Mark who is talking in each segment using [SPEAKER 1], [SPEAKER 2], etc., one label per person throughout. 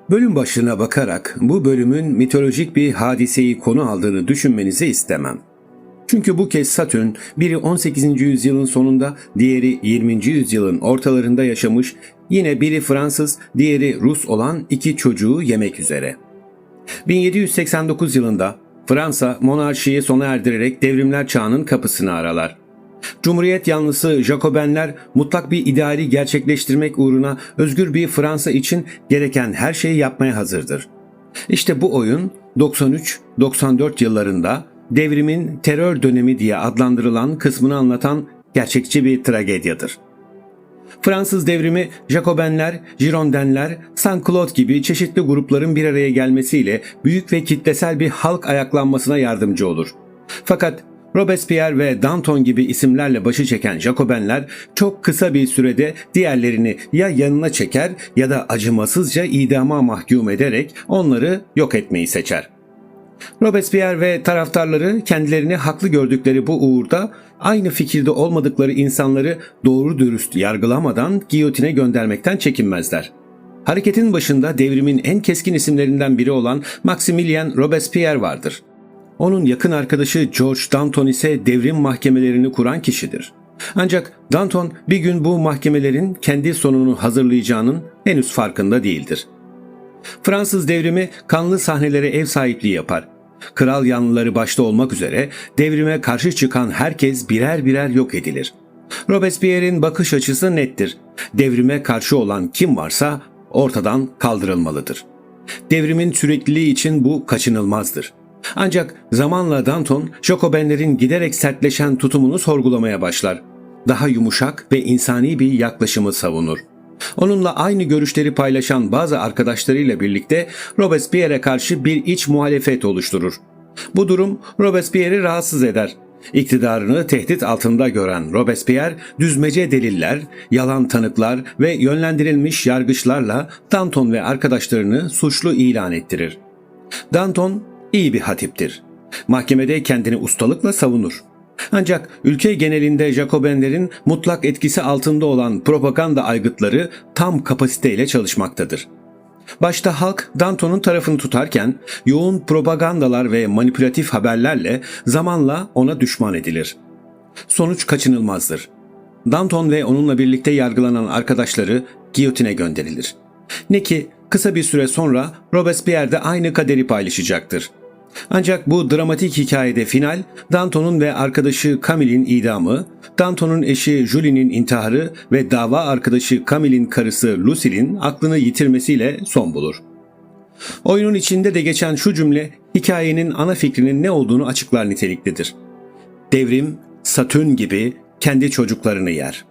[SPEAKER 1] Bölüm başlığına bakarak bu bölümün mitolojik bir hadiseyi konu aldığını düşünmenizi istemem. Çünkü bu kez Satürn, biri 18. yüzyılın sonunda, diğeri 20. yüzyılın ortalarında yaşamış, yine biri Fransız, diğeri Rus olan iki çocuğu yemek üzere. 1789 yılında Fransa monarşiyi sona erdirerek devrimler çağının kapısını aralar. Cumhuriyet yanlısı Jacobenler mutlak bir ideali gerçekleştirmek uğruna özgür bir Fransa için gereken her şeyi yapmaya hazırdır. İşte bu oyun 93-94 yıllarında devrimin terör dönemi diye adlandırılan kısmını anlatan gerçekçi bir tragedyadır. Fransız devrimi Jacobenler, Girondenler, Saint-Claude gibi çeşitli grupların bir araya gelmesiyle büyük ve kitlesel bir halk ayaklanmasına yardımcı olur. Fakat Robespierre ve Danton gibi isimlerle başı çeken Jacobenler çok kısa bir sürede diğerlerini ya yanına çeker ya da acımasızca idama mahkum ederek onları yok etmeyi seçer. Robespierre ve taraftarları kendilerini haklı gördükleri bu uğurda aynı fikirde olmadıkları insanları doğru dürüst yargılamadan giyotine göndermekten çekinmezler. Hareketin başında devrimin en keskin isimlerinden biri olan Maximilien Robespierre vardır. Onun yakın arkadaşı George Danton ise devrim mahkemelerini kuran kişidir. Ancak Danton bir gün bu mahkemelerin kendi sonunu hazırlayacağının henüz farkında değildir. Fransız devrimi kanlı sahnelere ev sahipliği yapar. Kral yanlıları başta olmak üzere devrime karşı çıkan herkes birer birer yok edilir. Robespierre'in bakış açısı nettir. Devrime karşı olan kim varsa ortadan kaldırılmalıdır. Devrimin sürekliliği için bu kaçınılmazdır. Ancak zamanla Danton, Jacobenlerin giderek sertleşen tutumunu sorgulamaya başlar. Daha yumuşak ve insani bir yaklaşımı savunur. Onunla aynı görüşleri paylaşan bazı arkadaşlarıyla birlikte Robespierre'e karşı bir iç muhalefet oluşturur. Bu durum Robespierre'i rahatsız eder. İktidarını tehdit altında gören Robespierre, düzmece deliller, yalan tanıklar ve yönlendirilmiş yargıçlarla Danton ve arkadaşlarını suçlu ilan ettirir. Danton iyi bir hatiptir. Mahkemede kendini ustalıkla savunur. Ancak ülke genelinde Jacobenlerin mutlak etkisi altında olan propaganda aygıtları tam kapasiteyle çalışmaktadır. Başta halk Danton'un tarafını tutarken yoğun propagandalar ve manipülatif haberlerle zamanla ona düşman edilir. Sonuç kaçınılmazdır. Danton ve onunla birlikte yargılanan arkadaşları giyotine gönderilir. Ne ki kısa bir süre sonra Robespierre de aynı kaderi paylaşacaktır. Ancak bu dramatik hikayede final, Danton'un ve arkadaşı Camille'in idamı, Danton'un eşi Julie'nin intiharı ve dava arkadaşı Camille'in karısı Lucille'in aklını yitirmesiyle son bulur. Oyunun içinde de geçen şu cümle, hikayenin ana fikrinin ne olduğunu açıklar niteliklidir. Devrim, Satürn gibi kendi çocuklarını yer.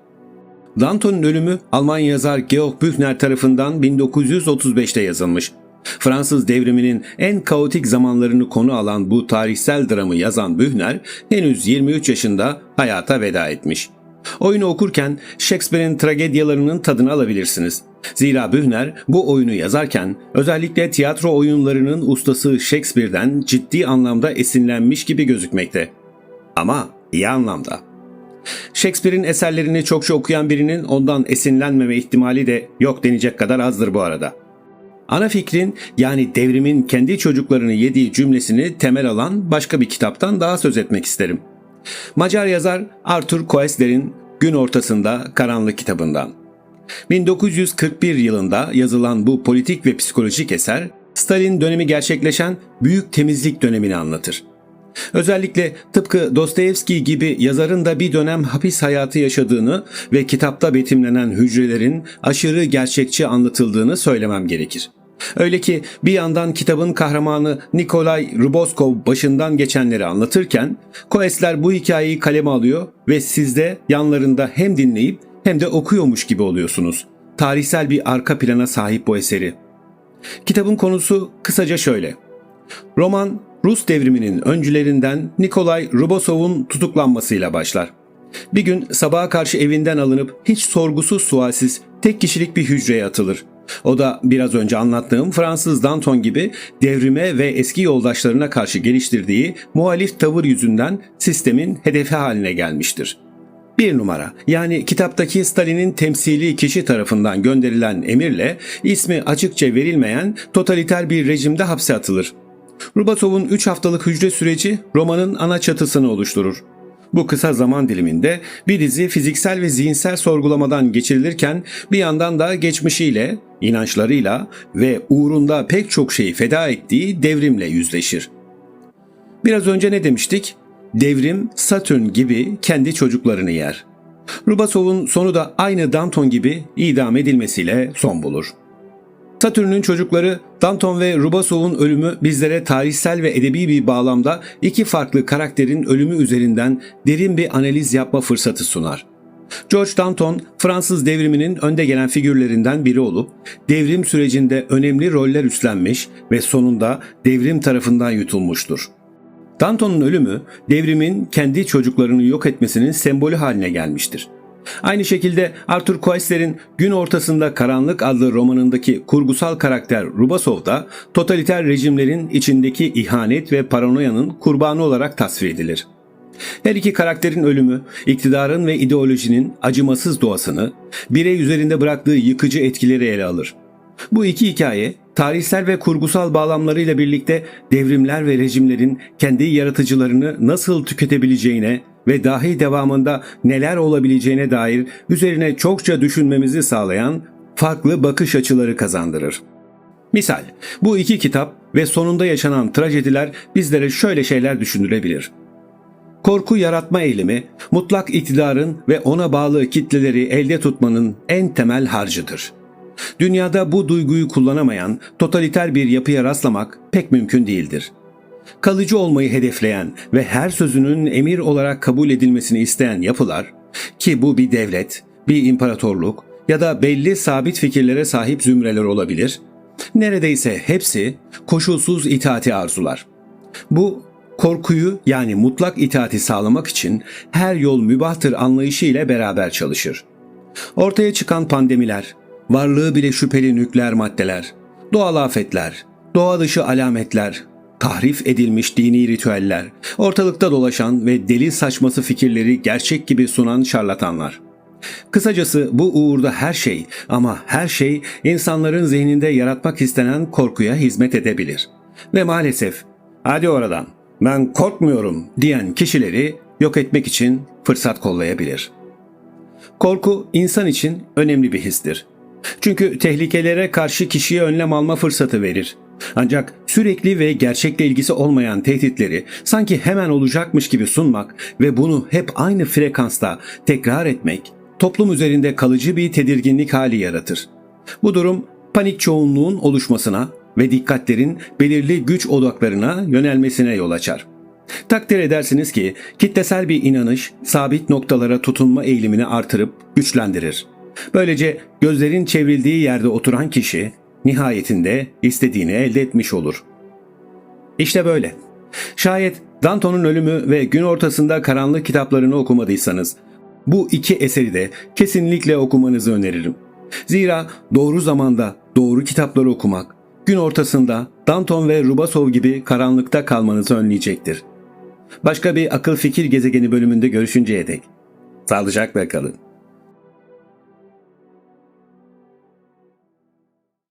[SPEAKER 1] Danton'un ölümü Alman yazar Georg Büchner tarafından 1935'te yazılmış. Fransız devriminin en kaotik zamanlarını konu alan bu tarihsel dramı yazan Büchner henüz 23 yaşında hayata veda etmiş. Oyunu okurken Shakespeare'in tragedyalarının tadını alabilirsiniz. Zira Büchner bu oyunu yazarken özellikle tiyatro oyunlarının ustası Shakespeare'den ciddi anlamda esinlenmiş gibi gözükmekte. Ama iyi anlamda. Shakespeare'in eserlerini çokça okuyan birinin ondan esinlenmeme ihtimali de yok denecek kadar azdır bu arada. Ana fikrin, yani devrimin kendi çocuklarını yediği cümlesini temel alan başka bir kitaptan daha söz etmek isterim. Macar yazar Arthur Koestler'in Gün Ortasında Karanlık kitabından. 1941 yılında yazılan bu politik ve psikolojik eser, Stalin dönemi gerçekleşen büyük temizlik dönemini anlatır. Özellikle tıpkı Dostoyevski gibi yazarın da bir dönem hapis hayatı yaşadığını ve kitapta betimlenen hücrelerin aşırı gerçekçi anlatıldığını söylemem gerekir. Öyle ki bir yandan kitabın kahramanı Nikolay Ruboskov başından geçenleri anlatırken Koestler bu hikayeyi kaleme alıyor ve siz de yanlarında hem dinleyip hem de okuyormuş gibi oluyorsunuz. Tarihsel bir arka plana sahip bu eseri. Kitabın konusu kısaca şöyle. Roman, Rus devriminin öncülerinden Nikolay Rubosov'un tutuklanmasıyla başlar. Bir gün sabaha karşı evinden alınıp hiç sorgusuz sualsiz tek kişilik bir hücreye atılır. O da biraz önce anlattığım Fransız Danton gibi devrime ve eski yoldaşlarına karşı geliştirdiği muhalif tavır yüzünden sistemin hedefi haline gelmiştir. Bir numara, yani kitaptaki Stalin'in temsili kişi tarafından gönderilen emirle ismi açıkça verilmeyen totaliter bir rejimde hapse atılır. Rubatov'un 3 haftalık hücre süreci romanın ana çatısını oluşturur. Bu kısa zaman diliminde bir dizi fiziksel ve zihinsel sorgulamadan geçirilirken bir yandan da geçmişiyle, inançlarıyla ve uğrunda pek çok şeyi feda ettiği devrimle yüzleşir. Biraz önce ne demiştik? Devrim Satürn gibi kendi çocuklarını yer. Rubatov'un sonu da aynı Danton gibi idam edilmesiyle son bulur. Satürn'ün çocukları Danton ve Rubatov'un ölümü bizlere tarihsel ve edebi bir bağlamda iki farklı karakterin ölümü üzerinden derin bir analiz yapma fırsatı sunar. George Danton, Fransız devriminin önde gelen figürlerinden biri olup devrim sürecinde önemli roller üstlenmiş ve sonunda devrim tarafından yutulmuştur. Danton'un ölümü devrimin kendi çocuklarını yok etmesinin sembolü haline gelmiştir. Aynı şekilde Arthur Koestler'in Gün Ortasında Karanlık adlı romanındaki kurgusal karakter Rubasov da totaliter rejimlerin içindeki ihanet ve paranoyanın kurbanı olarak tasvir edilir. Her iki karakterin ölümü, iktidarın ve ideolojinin acımasız doğasını, birey üzerinde bıraktığı yıkıcı etkileri ele alır. Bu iki hikaye, tarihsel ve kurgusal bağlamlarıyla birlikte devrimler ve rejimlerin kendi yaratıcılarını nasıl tüketebileceğine ve dahi devamında neler olabileceğine dair üzerine çokça düşünmemizi sağlayan farklı bakış açıları kazandırır. Misal, bu iki kitap ve sonunda yaşanan trajediler bizlere şöyle şeyler düşündürebilir. Korku yaratma eğilimi, mutlak iktidarın ve ona bağlı kitleleri elde tutmanın en temel harcıdır. Dünyada bu duyguyu kullanamayan totaliter bir yapıya rastlamak pek mümkün değildir. Kalıcı olmayı hedefleyen ve her sözünün emir olarak kabul edilmesini isteyen yapılar, ki bu bir devlet, bir imparatorluk ya da belli sabit fikirlere sahip zümreler olabilir, neredeyse hepsi koşulsuz itaati arzular. Bu korkuyu, yani mutlak itaati sağlamak için her yol mübahtır anlayışı ile beraber çalışır. Ortaya çıkan pandemiler, varlığı bile şüpheli nükleer maddeler, doğal afetler, doğa dışı alametler, tahrif edilmiş dini ritüeller, ortalıkta dolaşan ve deli saçması fikirleri gerçek gibi sunan şarlatanlar. Kısacası bu uğurda her şey, ama her şey insanların zihninde yaratmak istenen korkuya hizmet edebilir. Ve maalesef "hadi oradan, ben korkmuyorum" diyen kişileri yok etmek için fırsat kollayabilir. Korku insan için önemli bir histir. Çünkü tehlikelere karşı kişiye önlem alma fırsatı verir. Ancak sürekli ve gerçekle ilgisi olmayan tehditleri sanki hemen olacakmış gibi sunmak ve bunu hep aynı frekansta tekrar etmek toplum üzerinde kalıcı bir tedirginlik hali yaratır. Bu durum panik çoğunluğun oluşmasına ve dikkatlerin belirli güç odaklarına yönelmesine yol açar. Takdir edersiniz ki kitlesel bir inanış sabit noktalara tutunma eğilimini artırıp güçlendirir. Böylece gözlerin çevrildiği yerde oturan kişi nihayetinde istediğini elde etmiş olur. İşte böyle. Şayet Danton'un Ölümü ve Gün Ortasında Karanlık kitaplarını okumadıysanız, bu iki eseri de kesinlikle okumanızı öneririm. Zira doğru zamanda doğru kitapları okumak, gün ortasında Danton ve Rubasov gibi karanlıkta kalmanızı önleyecektir. Başka bir akıl fikir gezegeni bölümünde görüşünceye dek sağlıcakla kalın.